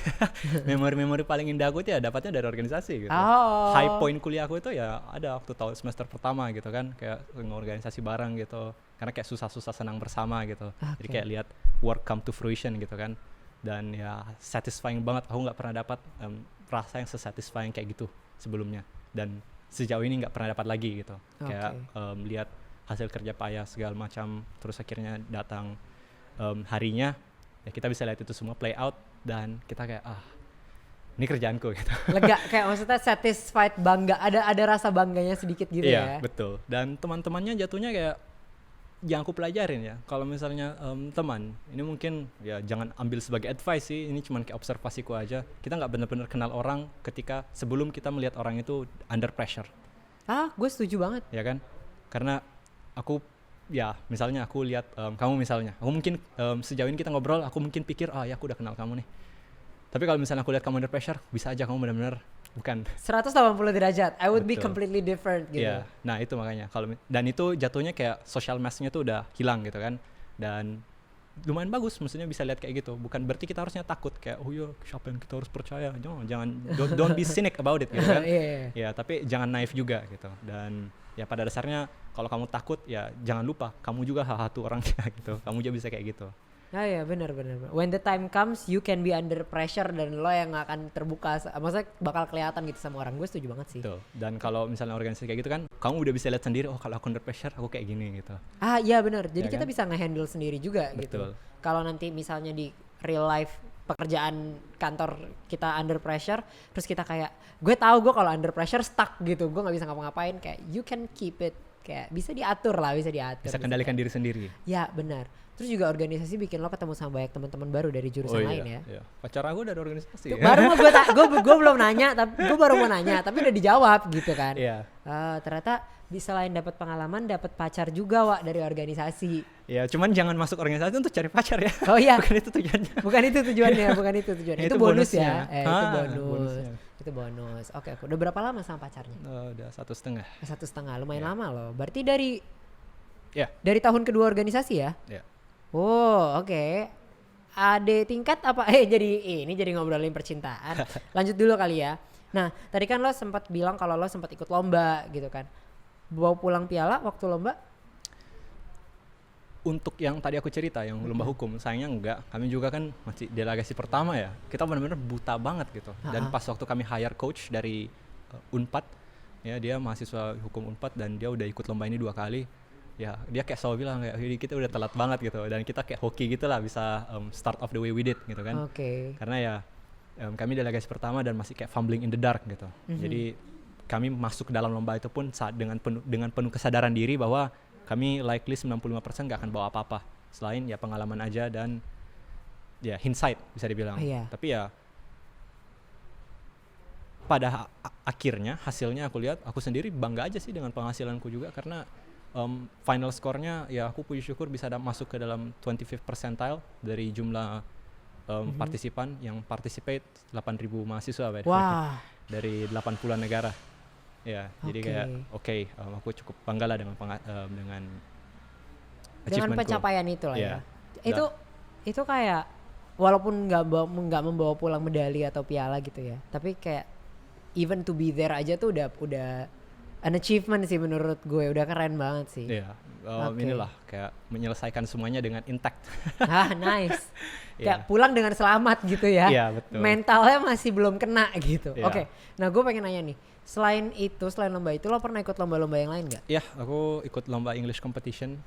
Memori-memori paling indah aku itu ya dapatnya dari organisasi gitu.
Oh.
High point kuliah aku itu ya ada waktu tahun semester pertama gitu kan, kayak ngorganisasi bareng gitu. Karena kayak susah-susah senang bersama gitu. Jadi kayak lihat work come to fruition gitu kan. Dan ya satisfying banget. Aku nggak pernah dapat rasa yang sesatisfying kayak gitu sebelumnya. Dan sejauh ini nggak pernah dapat lagi gitu. Kayak lihat hasil kerja payah segala macam. Terus akhirnya datang harinya. Ya kita bisa lihat itu semua play out dan kita kayak ini kerjaanku gitu.
Lega, kayak maksudnya satisfied, bangga, ada rasa bangganya sedikit gitu ya.
Iya betul. Dan teman-temannya jatuhnya kayak yang aku pelajarin ya. Kalau misalnya teman, ini mungkin ya jangan ambil sebagai advice sih. Ini cuma kayak observasiku aja. Kita nggak benar-benar kenal orang ketika sebelum kita melihat orang itu under pressure.
Gue setuju banget.
Ya kan? Karena aku ya misalnya aku lihat kamu misalnya, aku mungkin sejauh ini kita ngobrol, aku mungkin pikir ya aku udah kenal kamu nih. Tapi kalau misalnya aku lihat kamu under pressure, bisa aja kamu benar-benar bukan
180 derajat. I would be completely different gitu.
Iya, nah itu makanya dan itu jatuhnya kayak social mask-nya tuh udah hilang gitu kan. Dan lumayan bagus, maksudnya bisa lihat kayak gitu. Bukan berarti kita harusnya takut kayak siapa yang kita harus percaya. Jangan don't be cynic about it gitu kan. Ya, tapi jangan naif juga gitu. Dan ya pada dasarnya kalau kamu takut ya jangan lupa kamu juga salah satu orangnya gitu. Kamu juga bisa kayak gitu.
Ya benar. When the time comes you can be under pressure dan lo yang akan terbuka, maksudnya bakal kelihatan gitu sama orang. Gue setuju banget sih.
Betul. Dan kalau misalnya organisasi kayak gitu kan, kamu udah bisa lihat sendiri kalau aku under pressure aku kayak gini gitu.
Iya benar. Jadi
Ya
kita
kan?
bisa nge-handle sendiri juga.
Betul.
Gitu. Kalau nanti misalnya di real life pekerjaan kantor kita under pressure, terus kita kayak gue tahu gue kalau under pressure stuck gitu, gue nggak bisa ngapa-ngapain, kayak you can keep it, kayak bisa diatur. Bisa
kendalikan diri sendiri.
Ya benar. Terus juga organisasi bikin lo ketemu sama banyak teman-teman baru dari jurusan lain ya.
Iya. Pacar aku dari organisasi.
Baru mau gue belum nanya, tapi gue baru mau nanya, tapi udah dijawab gitu kan.
Iya.
Ternyata selain dapat pengalaman, dapat pacar juga Wak dari organisasi.
Ya, cuman jangan masuk organisasi untuk cari pacar ya.
Oh iya.
Bukan itu tujuannya.
bukan itu tujuannya. Itu bonus ya. Itu bonus.
Bonusnya.
Itu bonus. Oke. Udah berapa lama sama pacarnya?
Udah 1,5.
1,5, lumayan lama loh. Berarti dari
Ya.
Dari tahun kedua organisasi ya?
Ya.
Oh, oke. Adik tingkat apa? Jadi ngobrolin percintaan. Lanjut dulu kali ya. Nah, tadi kan lo sempat bilang kalau lo sempat ikut lomba gitu kan. Bawa pulang piala waktu lomba?
Untuk yang tadi aku cerita, yang lomba hukum, sayangnya enggak. Kami juga kan masih delegasi pertama ya. Kita benar-benar buta banget gitu. Dan pas waktu kami hire coach dari Unpad, ya dia mahasiswa hukum Unpad dan dia udah ikut lomba ini 2 kali. Ya dia kayak selalu bilang kayak kita udah telat banget gitu, dan kita kayak hoki gitu lah bisa start off the way we did gitu kan. Karena ya kami delegasi pertama dan masih kayak fumbling in the dark gitu. Jadi kami masuk ke dalam lomba itu pun dengan penuh kesadaran diri bahwa kami likely 95% gak akan bawa apa-apa selain ya pengalaman aja dan ya hindsight bisa dibilang. Tapi ya pada akhirnya hasilnya aku lihat, aku sendiri bangga aja sih dengan penghasilanku juga, karena final score-nya ya aku puji syukur bisa masuk ke dalam 25th percentile dari jumlah partisipan yang participate 8.000 mahasiswa dari 80-an negara. Ya, jadi kayak aku cukup bangga lah dengan
pencapaian itu lah ya. Itu kayak walaupun nggak membawa pulang medali atau piala gitu ya, tapi kayak even to be there aja tuh udah an achievement sih menurut gue, udah keren banget sih.
Iya, inilah kayak menyelesaikan semuanya dengan intact.
Nice. Kayak pulang dengan selamat gitu ya.
Iya, betul.
Mentalnya masih belum kena gitu. Oke. Nah gue pengen nanya nih, selain lomba itu lo pernah ikut lomba-lomba yang lain gak?
Iya, aku ikut lomba English competition,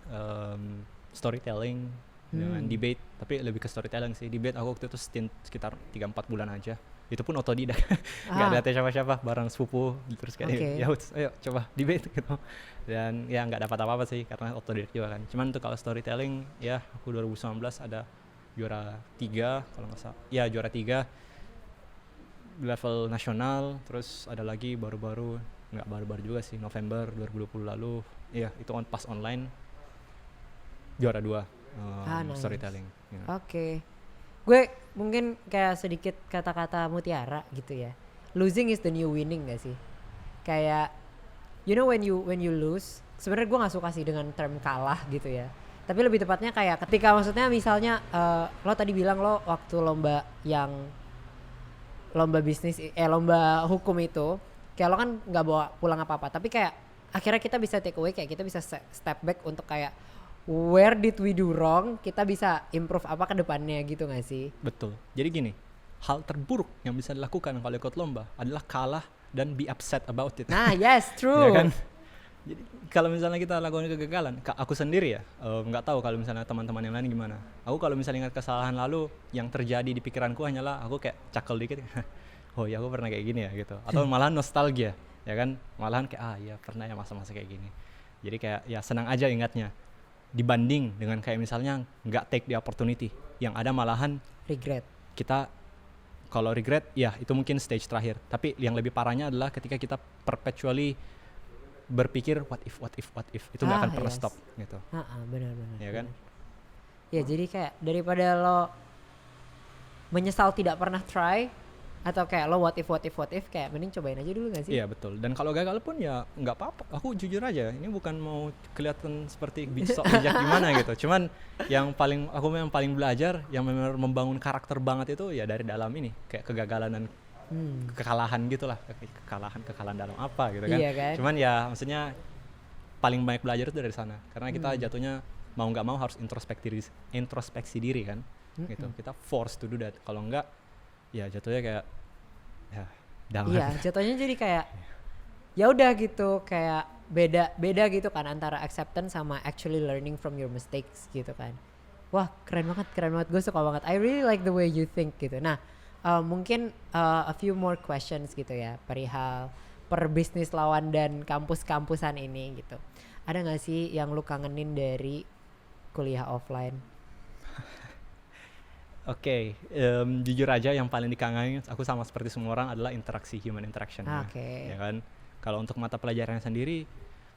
storytelling, dengan debate, tapi lebih ke storytelling sih. Debate aku waktu itu stint sekitar 3-4 bulan aja. Itu pun otodidak, nggak ada siapa-siapa, bareng sepupu, terus kayak ayo coba debate gitu. Dan ya nggak dapat apa-apa sih karena otodidak juga kan. Cuman untuk kalau storytelling ya aku 2019 ada juara 3 kalau nggak salah. Ya juara 3 level nasional, terus ada lagi baru-baru juga sih, November 2020 lalu. Iya itu pas online juara 2
nice.
Storytelling.
Oke. Gue mungkin kayak sedikit kata-kata mutiara gitu ya. Losing is the new winning gak sih? Kayak you know when you lose, sebenarnya gue gak suka sih dengan term kalah gitu ya. Tapi lebih tepatnya kayak ketika maksudnya misalnya lo tadi bilang lo waktu lomba lomba hukum itu kayak lo kan nggak bawa pulang apa-apa, tapi kayak akhirnya kita bisa take away, kayak kita bisa step back untuk kayak where did we do wrong, kita bisa improve apa ke depannya gitu gak sih?
Betul. Jadi gini, hal terburuk yang bisa dilakukan kalau ikut lomba adalah kalah dan be upset about it.
Nah, yes, true.
Ya kan? Jadi kalau misalnya kita lakukan kegagalan, aku sendiri ya nggak tahu kalau misalnya teman-teman yang lain gimana. Aku kalau misalnya ingat kesalahan lalu, yang terjadi di pikiranku hanyalah aku kayak cakel dikit. Oh ya, aku pernah kayak gini ya gitu. Atau malahan nostalgia, ya kan? Malahan kayak ya pernah ya masa-masa kayak gini. Jadi kayak ya senang aja ingatnya. Dibanding dengan kayak misalnya nggak take the opportunity, yang ada malahan
regret.
Kita kalau regret ya itu mungkin stage terakhir. Tapi yang lebih parahnya adalah ketika kita perpetually berpikir what if itu nggak akan pernah stop gitu.
Benar-benar.
Ya kan?
Ya jadi kayak daripada lo menyesal tidak pernah try atau kayak lo what if kayak mending cobain aja dulu gak sih?
Iya betul. Dan kalau gagal pun ya nggak apa-apa. Aku jujur aja, ini bukan mau kelihatan seperti sok bijak gimana gitu. Cuman yang paling belajar, yang benar membangun karakter banget itu ya dari dalam ini, kayak kegagalan dan kekalahan gitulah. Kekalahan dalam apa gitu kan.
Iya kan?
Cuman ya maksudnya paling banyak belajar itu dari sana. Karena kita jatuhnya mau nggak mau harus introspeksi diri kan. Gitu. Kita forced to do that. Kalau enggak ya jatuhnya kayak ya damai.
Iya, jatuhnya jadi kayak ya udah gitu, kayak beda gitu kan antara acceptance sama actually learning from your mistakes gitu kan. Wah, keren banget. Gue suka banget. I really like the way you think gitu. Nah, mungkin a few more questions gitu ya perihal perbisnis lawan dan kampus-kampusan ini gitu. Ada nggak sih yang lu kangenin dari kuliah offline?
Oke, jujur aja yang paling dikangenin aku sama seperti semua orang adalah human interaction. Ya kan? Kalau untuk mata pelajarannya sendiri,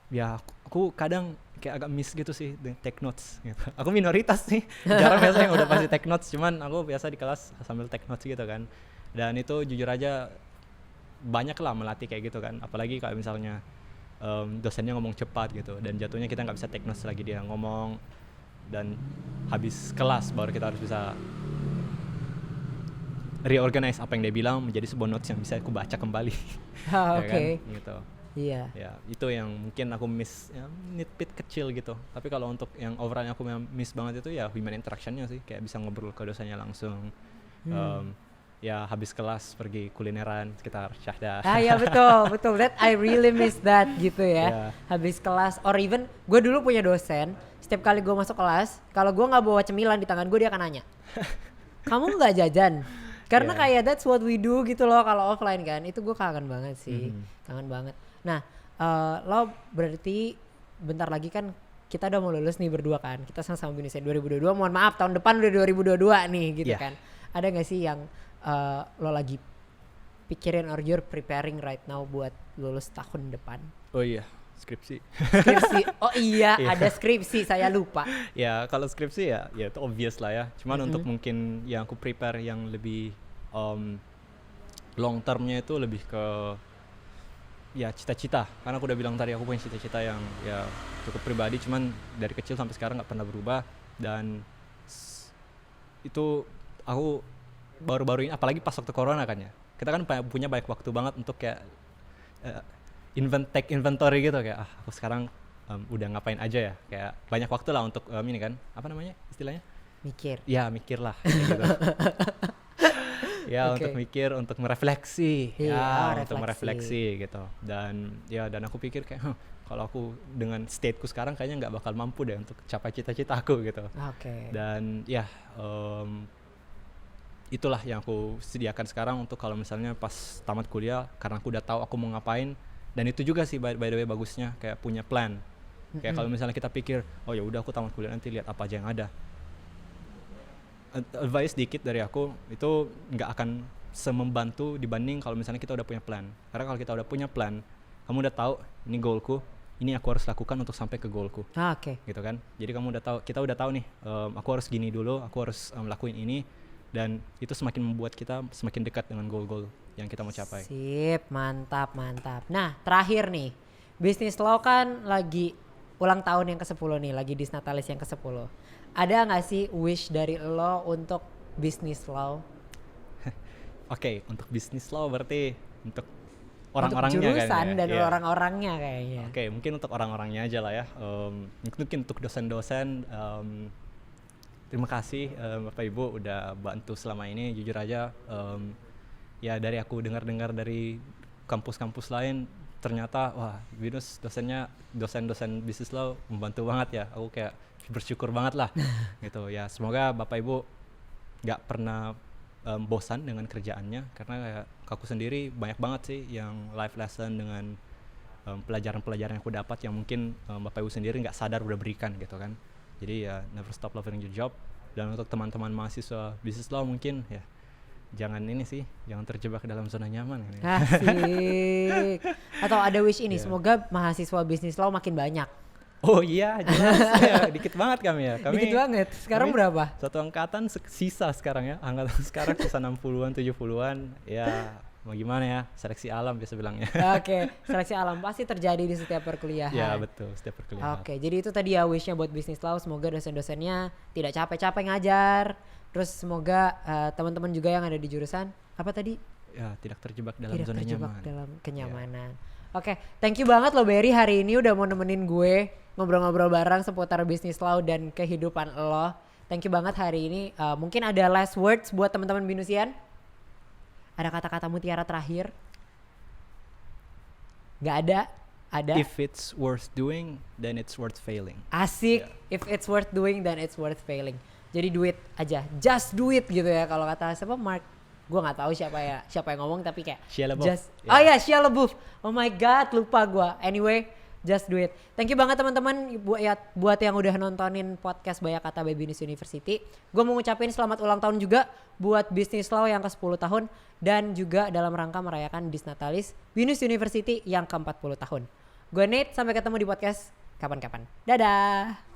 ya aku kadang kayak agak miss gitu sih take notes gitu. Aku minoritas sih, jarang biasa yang udah pasti take notes, cuman aku biasa di kelas sambil take notes gitu kan. Dan itu jujur aja banyak lah melatih kayak gitu kan. Apalagi kalau misalnya dosennya ngomong cepat gitu, dan jatuhnya kita nggak bisa take notes lagi, dia ngomong dan habis kelas baru kita harus bisa reorganize apa yang dia bilang menjadi sebuah notes yang bisa aku baca kembali. Ya kan? Gitu.
Iya.
Ya, itu yang mungkin aku miss, ya, nitpick kecil gitu. Tapi kalau untuk yang overall aku miss banget itu ya human interaction-nya sih, kayak bisa ngobrol ke dosennya langsung. Ya habis kelas pergi kulineran sekitar Syahda.
Ya betul. That I really miss that gitu ya. Yeah. Habis kelas, or even gue dulu punya dosen, setiap kali gue masuk kelas, kalau gue nggak bawa cemilan di tangan gue, dia akan nanya, kamu nggak jajan? Karena kayak that's what we do gitu loh kalau offline kan. Itu gue kangen banget sih, kangen banget. Nah, lo berarti bentar lagi kan kita udah mau lulus nih berdua kan. Kita sama-sama Binus 2022. Mohon maaf tahun depan udah 2022 nih gitu kan. Ada gak sih yang lo lagi pikirin or you're preparing right now buat lulus tahun depan?
Oh iya, skripsi.
Oh iya, ada skripsi, saya lupa.
Ya kalau skripsi ya itu obvious lah ya. Cuman untuk mungkin yang aku prepare yang lebih long termnya itu lebih ke ya cita-cita. Karena aku udah bilang tadi aku punya cita-cita yang ya cukup pribadi, cuman dari kecil sampai sekarang nggak pernah berubah. Dan itu aku baru-baru ini, apalagi pas waktu corona kan ya, kita kan punya banyak waktu banget untuk kayak take inventory gitu, kayak aku sekarang udah ngapain aja ya, kayak banyak waktu lah untuk ini kan, apa namanya istilahnya, mikir lah gitu. Ya untuk mikir, untuk merefleksi, untuk merefleksi gitu. Dan aku pikir kayak kalau aku dengan stateku sekarang kayaknya nggak bakal mampu deh untuk capai cita-cita aku gitu. Dan itulah yang aku sediakan sekarang untuk kalau misalnya pas tamat kuliah, karena aku udah tahu aku mau ngapain. Dan itu juga sih by the way bagusnya kayak punya plan. Kayak kalau misalnya kita pikir, oh ya udah aku tamat kuliah nanti lihat apa aja yang ada. Advice dikit dari aku, itu nggak akan semembantu dibanding kalau misalnya kita udah punya plan. Karena kalau kita udah punya plan, kamu udah tahu ini goalku, ini aku harus lakukan untuk sampai ke goalku. Gitu kan. Jadi kamu udah tahu, kita udah tahu nih, aku harus gini dulu, aku harus lakuin ini. Dan itu semakin membuat kita semakin dekat dengan goal-goal yang kita mau capai.
Sip, mantap. Nah, terakhir nih, bisnis lo kan lagi ulang tahun yang ke-10 nih, lagi Disnatalis yang ke-10. Ada gak sih wish dari lo untuk bisnis lo?
Oke, untuk bisnis lo berarti untuk orang-orangnya
untuk jurusan
kan ya?
dan orang-orangnya kayaknya.
Oke, mungkin untuk orang-orangnya aja lah ya. Mungkin untuk dosen-dosen, terima kasih Bapak Ibu udah bantu selama ini. Jujur aja, ya dari aku dengar-dengar dari kampus-kampus lain, ternyata wah Binus dosen-dosen bisnis lo membantu banget ya. Aku kayak bersyukur banget lah gitu ya. Semoga Bapak Ibu nggak pernah bosan dengan kerjaannya, karena kayak aku sendiri banyak banget sih yang life lesson dengan pelajaran-pelajaran yang aku dapat yang mungkin Bapak Ibu sendiri nggak sadar udah berikan gitu kan. Jadi ya never stop loving your job. Dan untuk teman-teman mahasiswa bisnis law mungkin ya jangan terjebak dalam zona nyaman.
Asik. Atau ada wish ini, semoga mahasiswa bisnis law makin banyak.
Oh iya, jelas. Ya, dikit banget kami ya.
Dikit banget. Sekarang berapa?
Satu angkatan sisa sekarang ya. Angkatan sekarang sisa 60-an, 70-an. Ya, mau gimana ya? Seleksi alam biasa bilangnya.
Oke, seleksi alam pasti terjadi di setiap perkuliahan.
Ya, betul, setiap perkuliahan.
Oke, jadi itu tadi ya wishnya buat bisnis law. Semoga dosen-dosennya tidak capek-capek ngajar. Terus semoga teman-teman juga yang ada di jurusan apa tadi?
Ya, tidak terjebak dalam zona nyaman.
Dalam kenyamanan. Oke, thank you banget lo Berry hari ini udah mau nemenin gue ngobrol-ngobrol bareng seputar bisnis lo dan kehidupan lo. Thank you banget hari ini. Mungkin ada last words buat teman-teman Binusian? Ada kata-kata mutiara terakhir? Gak ada? Ada?
If it's worth doing, then it's worth failing.
Asik. Yeah. If it's worth doing, then it's worth failing. Jadi do it aja. Just do it gitu ya. Kalau kata siapa Mark, gue nggak tahu siapa yang ngomong, tapi kayak
Shia LaBeouf.
Oh ya, Shia LaBeouf. Oh my god, lupa gue. Anyway, just do it. Thank you banget teman-teman buat yang udah nontonin podcast Banyak Kata by Binus University. Gue mau ngucapin selamat ulang tahun juga buat bisnis law yang ke-10 tahun dan juga dalam rangka merayakan Disnatalis Binus University yang ke-40 tahun. Gue Nate, sampai ketemu di podcast kapan-kapan. Dadah.